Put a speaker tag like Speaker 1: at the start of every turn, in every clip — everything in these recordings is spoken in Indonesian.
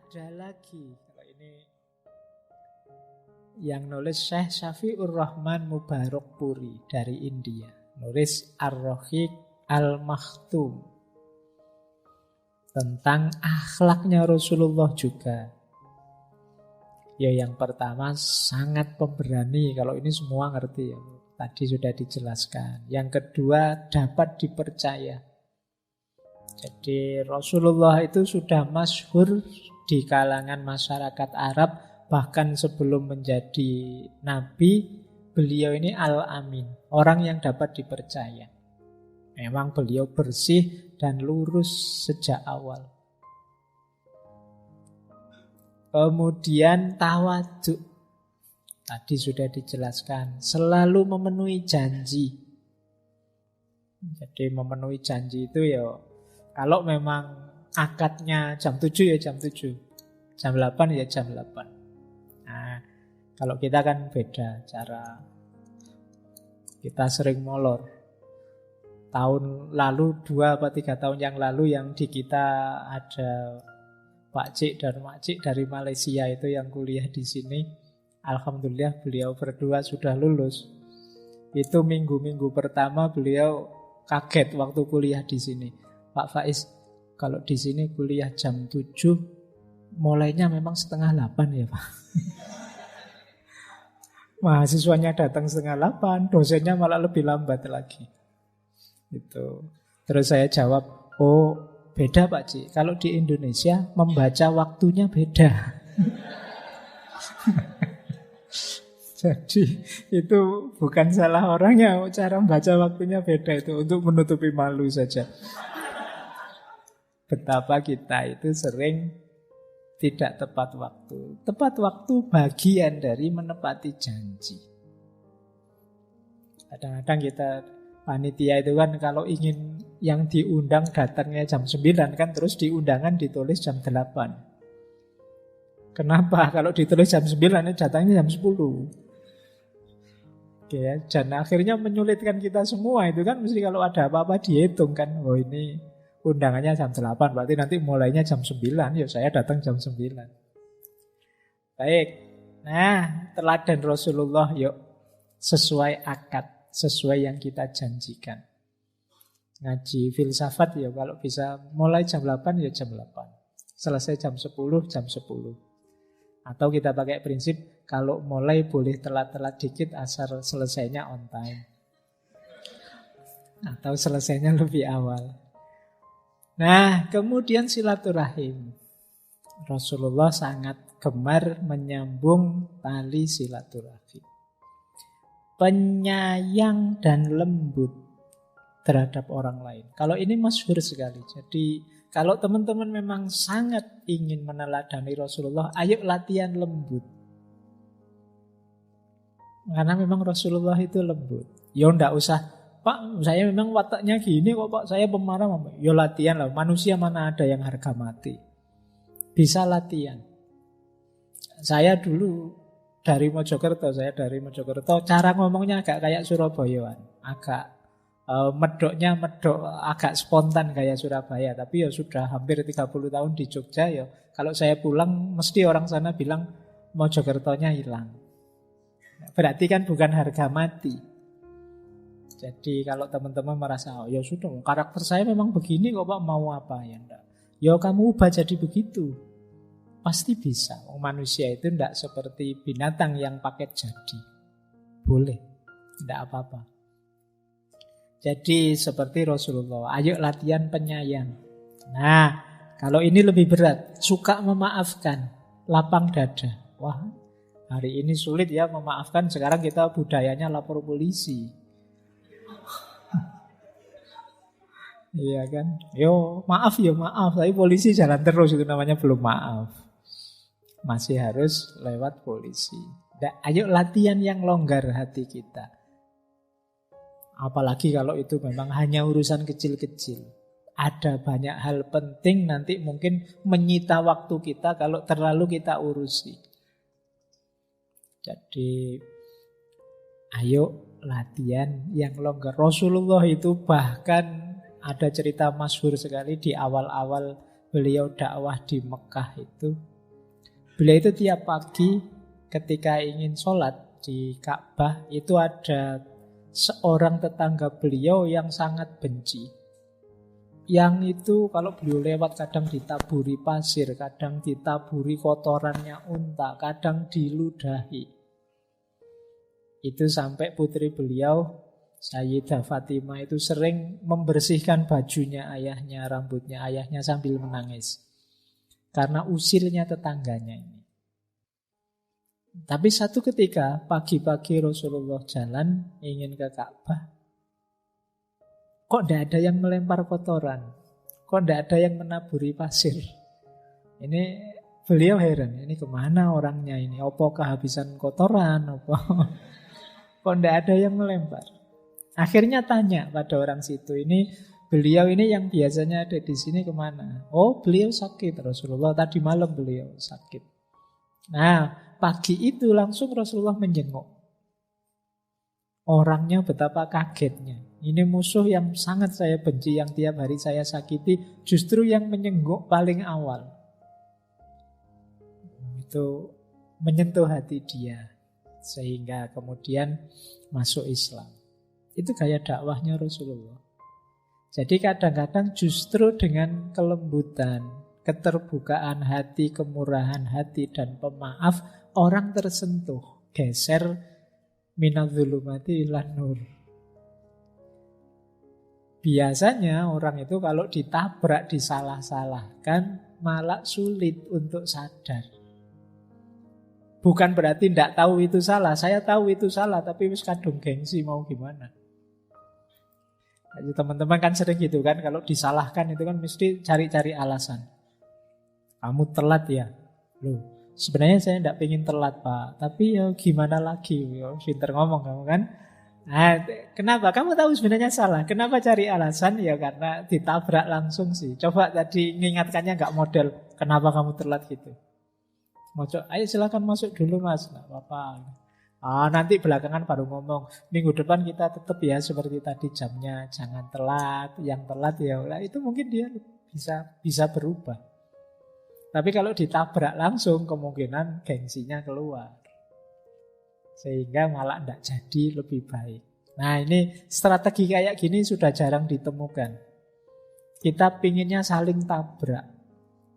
Speaker 1: ada lagi. Kalau ini yang nulis Syekh Syafi'ur Rahman Mubarakpuri dari India. Nulis Ar-Rahiq Al-Makhtum tentang akhlaknya Rasulullah juga. Ya, yang pertama sangat pemberani. Kalau ini semua ngerti ya. Tadi sudah dijelaskan. Yang kedua dapat dipercaya. Jadi Rasulullah itu sudah masyhur di kalangan masyarakat Arab. Bahkan sebelum menjadi nabi, beliau ini Al-Amin. Orang yang dapat dipercaya. Memang beliau bersih dan lurus sejak awal. Kemudian tawadhu. Tadi sudah dijelaskan. Selalu memenuhi janji. Jadi memenuhi janji itu ya, kalau memang akadnya jam 7 ya jam 7. Jam 8 ya jam 8. Nah, kalau kita kan beda cara. Kita sering molor. Tahun lalu, 2 atau 3 tahun yang lalu yang di kita ada Pak Cik dan Mak Cik dari Malaysia itu yang kuliah di sini. Alhamdulillah beliau berdua sudah lulus. Itu minggu-minggu pertama beliau kaget waktu kuliah di sini. Pak Faiz, kalau di sini kuliah jam 7, mulainya memang setengah 8 ya Pak. Mahasiswanya datang setengah 8, dosennya malah lebih lambat lagi. Itu. Terus saya jawab, oh beda Pak Cik, kalau di Indonesia membaca waktunya beda. Jadi itu bukan salah orangnya, cara membaca waktunya beda, itu untuk menutupi malu saja. Betapa kita itu sering tidak tepat waktu. Tepat waktu bagian dari menepati janji. Kadang-kadang kita panitia itu kan kalau ingin yang diundang datangnya jam 9 kan, terus di undangan ditulis jam 8. Kenapa? Kalau ditulis jam 9 datangnya jam 10. Oke ya, dan akhirnya menyulitkan kita semua itu kan, mesti kalau ada apa-apa dihitung kan. Oh ini undangannya jam 8, berarti nanti mulainya jam 9, ya saya datang jam 9. Baik. Nah, teladan Rasulullah yuk sesuai akad, sesuai yang kita janjikan. Ngaji filsafat ya kalau bisa mulai jam 8 ya jam 8. Selesai jam 10, jam 10. Atau kita pakai prinsip kalau mulai boleh telat-telat dikit asal selesainya on time. Atau selesainya lebih awal. Nah, kemudian silaturahim. Rasulullah sangat gemar menyambung tali silaturahim. Penyayang dan lembut terhadap orang lain. Kalau ini masyhur sekali. Jadi kalau teman-teman memang sangat ingin meneladani Rasulullah, ayo latihan lembut. Karena memang Rasulullah itu lembut. Ya ndak usah, Pak, saya memang wataknya gini kok Pak, saya pemarah. Ya latihan lah, manusia mana ada yang harga mati. Bisa latihan. Saya dulu dari Mojokerto, cara ngomongnya agak kayak Surabayaan. Agak medoknya medok agak spontan kayak Surabaya. Tapi ya sudah hampir 30 tahun di Jogja ya. Kalau saya pulang mesti orang sana bilang Mojokertonya hilang. Berarti kan bukan harga mati. Jadi kalau teman-teman merasa oh ya sudah karakter saya memang begini kok Pak, mau apa ya enggak. Ya kamu ubah jadi begitu. Pasti bisa. Manusia itu enggak seperti binatang yang paket jadi. Boleh. Enggak apa-apa. Jadi seperti Rasulullah, ayo latihan penyayang. Nah, kalau ini lebih berat, suka memaafkan, lapang dada. Wah, hari ini sulit ya memaafkan, sekarang kita budayanya lapor polisi. Iya kan? Yo, maaf ya maaf, tapi polisi jalan terus, itu namanya belum maaf. Masih harus lewat polisi. Nah, ayo latihan yang longgar hati kita. Apalagi kalau itu memang hanya urusan kecil-kecil. Ada banyak hal penting nanti mungkin menyita waktu kita kalau terlalu kita urusi. Jadi ayo latihan yang longgar. Rasulullah itu bahkan ada cerita masyhur sekali di awal-awal beliau dakwah di Mekah itu. Beliau itu tiap pagi ketika ingin sholat di Ka'bah, itu ada seorang tetangga beliau yang sangat benci. Yang itu kalau beliau lewat kadang ditaburi pasir, kadang ditaburi kotorannya unta, kadang diludahi. Itu sampai putri beliau, Sayyidah Fatimah, itu sering membersihkan bajunya ayahnya, rambutnya ayahnya sambil menangis. Karena usilnya tetangganya ini. Tapi satu ketika pagi-pagi Rasulullah jalan ingin ke Ka'bah, kok tidak ada yang melempar kotoran, kok tidak ada yang menaburi pasir. Ini beliau heran, ini kemana orangnya ini? Apa kehabisan kotoran? Apa? Kok tidak ada yang melempar? Akhirnya tanya pada orang situ, ini beliau ini yang biasanya ada di sini kemana? Oh, beliau sakit Rasulullah, tadi malam beliau sakit. Nah, pagi itu langsung Rasulullah menjenguk. Orangnya betapa kagetnya. Ini musuh yang sangat saya benci, yang tiap hari saya sakiti, justru yang menjenguk paling awal. Itu menyentuh hati dia, sehingga kemudian masuk Islam. Itu gaya dakwahnya Rasulullah. Jadi kadang-kadang justru dengan kelembutan, keterbukaan hati, kemurahan hati, dan pemaaf, orang tersentuh, geser minadz-dzulumati ilan nur. Biasanya orang itu kalau ditabrak, disalah-salahkan, malah sulit untuk sadar. Bukan berarti tidak tahu itu salah. Saya tahu itu salah, tapi wis kadung gengsi, mau gimana. Jadi teman-teman kan sering gitu kan, kalau disalahkan itu kan mesti cari-cari alasan. Kamu telat ya? Loh, sebenarnya saya tidak pengen telat Pak, tapi ya gimana lagi? Ya, pinter ngomong kamu kan. Nah, kenapa? Kamu tahu sebenarnya salah. Kenapa cari alasan? Ya karena ditabrak langsung sih. Coba tadi mengingatkannya nggak model, kenapa kamu telat gitu? Ayo silakan masuk dulu mas, nggak apa-apa. Nanti belakangan baru ngomong, minggu depan kita tetap ya seperti tadi jamnya, jangan telat. Yang telat ya, itu mungkin dia bisa berubah. Tapi kalau ditabrak langsung, kemungkinan gengsinya keluar. Sehingga malah tidak jadi lebih baik. Nah ini strategi kayak gini sudah jarang ditemukan. Kita pinginnya saling tabrak.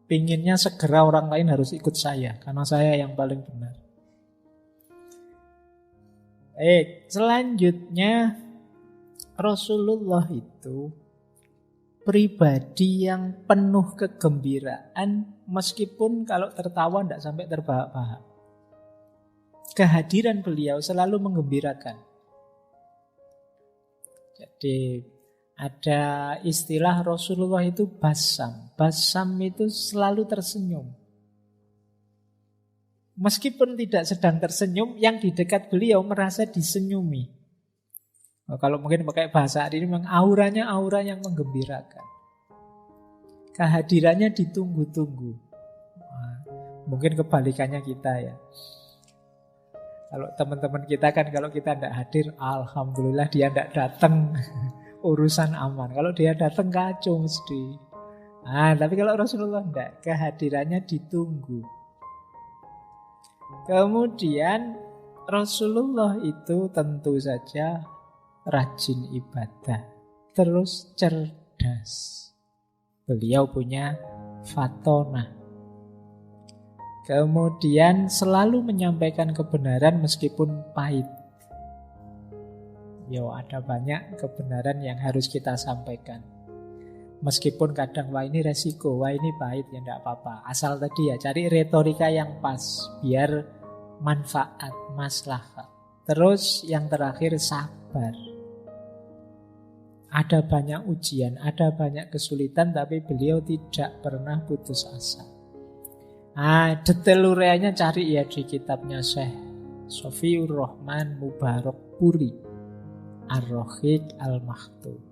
Speaker 1: Pinginnya segera orang lain harus ikut saya, karena saya yang paling benar. Selanjutnya Rasulullah itu pribadi yang penuh kegembiraan, meskipun kalau tertawa tidak sampai terbahak-bahak. Kehadiran beliau selalu menggembirakan. Jadi ada istilah Rasulullah itu basam. Basam itu selalu tersenyum. Meskipun tidak sedang tersenyum, yang di dekat beliau merasa disenyumi. Kalau mungkin pakai bahasa hari ini, memang auranya aura yang menggembirakan. Kehadirannya ditunggu-tunggu. Mungkin kebalikannya kita ya. Kalau teman-teman kita kan kalau kita tidak hadir, alhamdulillah dia tidak datang, urusan aman. Kalau dia datang kacau mesti. Tapi kalau Rasulullah tidak, kehadirannya ditunggu. Kemudian Rasulullah itu tentu saja rajin ibadah, terus cerdas. Beliau punya fatonah. Kemudian selalu menyampaikan kebenaran meskipun pahit. Ada banyak kebenaran yang harus kita sampaikan. Meskipun kadang wah ini resiko, wah ini pahit, ya tidak apa-apa. Asal tadi ya cari retorika yang pas, biar manfaat, maslahat. Terus yang terakhir sabar. Ada banyak ujian, ada banyak kesulitan, tapi beliau tidak pernah putus asa. Detail ureanya cari ya di kitabnya Syekh Sofiur Rahman Mubarak Puri Ar-Rahiq Al-Maktum.